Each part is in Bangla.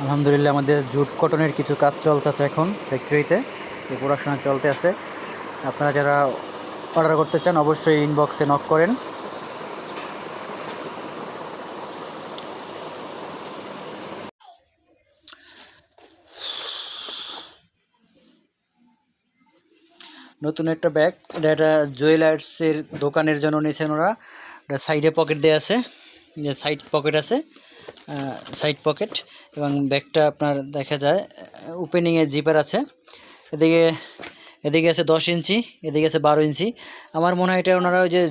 আলহামদুলিল্লাহ আমাদের জুট কটনের কিছু কাজ চলতেছে এখন ফ্যাক্টরিতে, এই পড়াশোনা চলতে আছে। আপনারা যারা অর্ডার করতে চান অবশ্যই ইনবক্সে নক করেন। নতুন একটা ব্যাগ, এটা জুয়েলার্সের দোকানের জন্য নিয়েছেন ওরা। এটা সাইডে পকেট দেওয়া আছে, যে সাইড পকেট আছে, সাইড পকেট। এবং ব্যাগটা আপনার দেখা যায় ওপেনিংয়ে জিপার আছে। এদিকে এদিকে আছে 10 ইঞ্চি, এদিকে আছে 12 ইঞ্চি। আমার মনে হয় এটা ওনারা ওই যে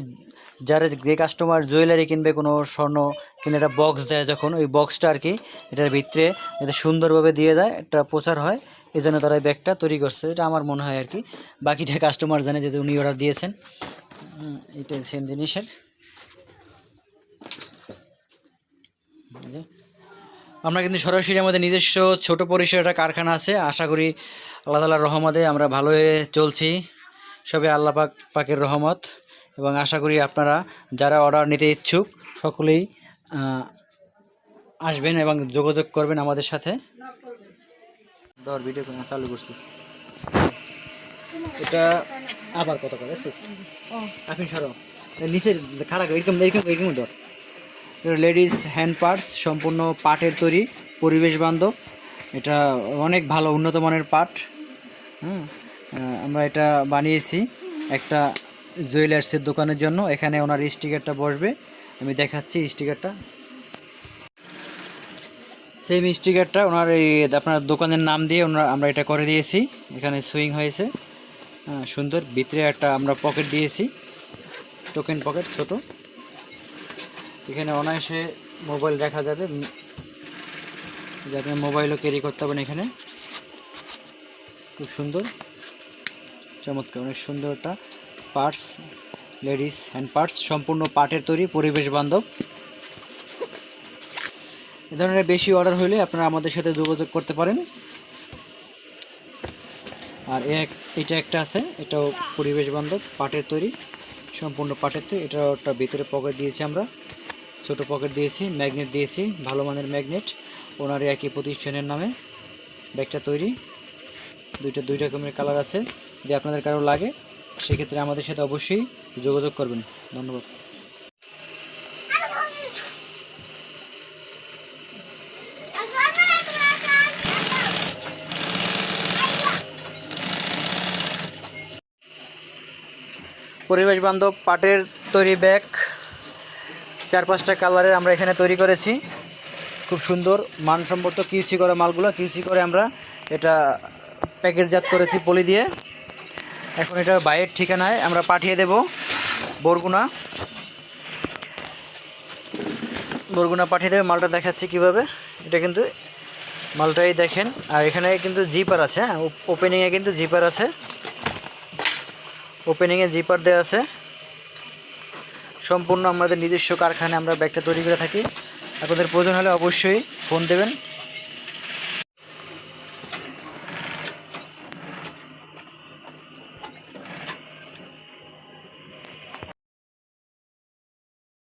যারা যে কাস্টমার জুয়েলারি কিনবে, কোনো স্বর্ণ কিনে একটা বক্স দেয় যখন, ওই বক্সটা আর কি এটার ভিতরে যাতে সুন্দরভাবে দিয়ে দেয়, একটা প্রচার হয়, এই জন্য তারা এই ব্যাগটা তৈরি করছে, এটা আমার মনে হয় আর কি। বাকিটা কাস্টমার জানে, যেহেতু উনি অর্ডার দিয়েছেন। এটা সেম জিনিসের। আমরা কিন্তু সরাসরি আমাদের নিজস্ব ছোট পরিসরে একটা কারখানা আছে। আশা করি আল্লাহ তাআলার রহমতে আমরা ভালোই চলছি, সবে আল্লাহ পাকের রহমত। এবং আশা করি আপনারা যারা অর্ডার নিতে ইচ্ছুক সকলেই আসবেন এবং যোগাযোগ করবেন আমাদের সাথে। ভিডিও চালু করছি, এটা আবার কত করে আপনি সরো নিচের খারাপ, এরকম এরকম এরকম ধর। লেডিস হ্যান্ড পার্টস, সম্পূর্ণ পাটের তৈরি, পরিবেশ বান্ধব। এটা অনেক ভালো উন্নত মানের পাট। আমরা এটা বানিয়েছি একটা জুয়েলার্সের দোকানের জন্য। এখানে ওনার স্টিকারটা বসবে, আমি দেখাচ্ছি স্টিকারটা। সেই স্টিকারটা ওনার এই আপনার দোকানের নাম দিয়ে আমরা এটা করে দিয়েছি। এখানে সুইং হয়েছে, সুন্দর। ভিতরে একটা আমরা পকেট দিয়েছি, টোকেন পকেট ছোট। এখানে অনায়াসে মোবাইল রাখা যাবে, যে আপনি মোবাইলও ক্যারি করতে পারেন। এখানে খুব সুন্দর, চমৎকার, অনেক সুন্দর একটা পার্টস, লেডিস হ্যান্ড পার্টস, সম্পূর্ণ পাটের তৈরি, পরিবেশ বান্ধব। এ ধরনের বেশি অর্ডার হলে আপনারা আমাদের সাথে যোগাযোগ করতে পারেন। আর এটা একটা আছে, এটাও পরিবেশ বান্ধব, পাটের তৈরি, সম্পূর্ণ পাটের তৈরি। এটা একটা ভিতরে পকেট দিয়েছি আমরা, ছোট পকেট দিয়েছি, ম্যাগনেট দিয়েছি, ভালো মানের ম্যাগনেট, ওনার একই প্রতিষ্ঠানের নামে ব্যাগটা তৈরি। দুই রকমের কালার আছে, যদি আপনাদের কারো লাগে সেক্ষেত্রে আমাদের সাথে অবশ্যই যোগাযোগ করবেন। ধন্যবাদ। পরিবেশ বান্ধব পাটের তৈরি ব্যাগ 4-5টা কালারের আমরা এখানে তৈরি করেছি। খুব সুন্দর মানসম্মত কিউসি করা মালগুলো, কিউসি করে আমরা এটা প্যাকেটজাত করেছি পলি দিয়ে। এখন এটা বাইরের ঠিকানায় আমরা পাঠিয়ে দেব, বরগুনা পাঠিয়ে দেবে। মালটা দেখাচ্ছি কিভাবে। এটা কিন্তু মালটাই দেখেন। আর এখানে কিন্তু জিপার আছে, ওপেনিংয়ে কিন্তু জিপার আছে, ওপেনিংয়ে জিপার দেওয়া আছে। সম্পূর্ণ আমাদের নিজস্ব কারখানায় আমরা ব্যাগটা তৈরি করে থাকি। আপনাদের প্রয়োজন হলে অবশ্যই ফোন দেবেন।